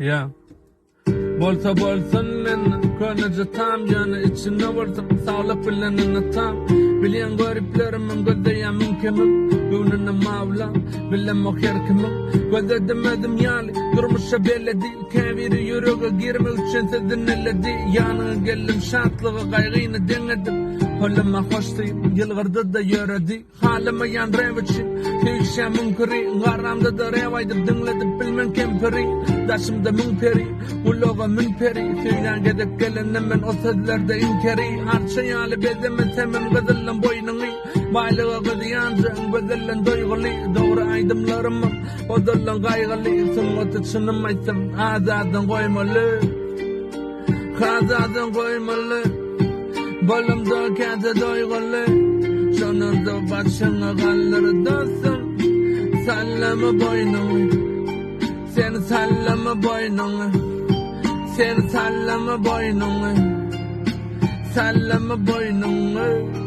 Ya bolsa bolsun men könüce tam yana içinde bolsam sağlık bilenini tam bilen gariplerimim gözdeyen mümkünüm gönlüne mavla bilen mokher kimim gözdemedim yani durmuşa belli değil keviri yüreğe girme üçün sizin elledi yanına geldim şartlığı kaygıyını denedim Hollama hoştayım, yılgırdı da yöredi Halima yan reviçi, hükşemin kiri Garamda da revaydı, dinledim bilmen kempiri Daşımda münkeri, uloga münperi Söylen gedip gelenim ben o sözlerde inkeri Arça yali bezeme temem gızılın boynunu Baylığı gıdiyancı, gızılın doygulu Doğru aydımlarımın, odurlan gaygılı Sıngotu çınımaysam, azadın koymalı Azadın koymalı Bolumda kente doygulu Sonunda başına kalları dostum Sallama boynunu Sen sallama boynunu Sen sallama boynunu Sallama boynunu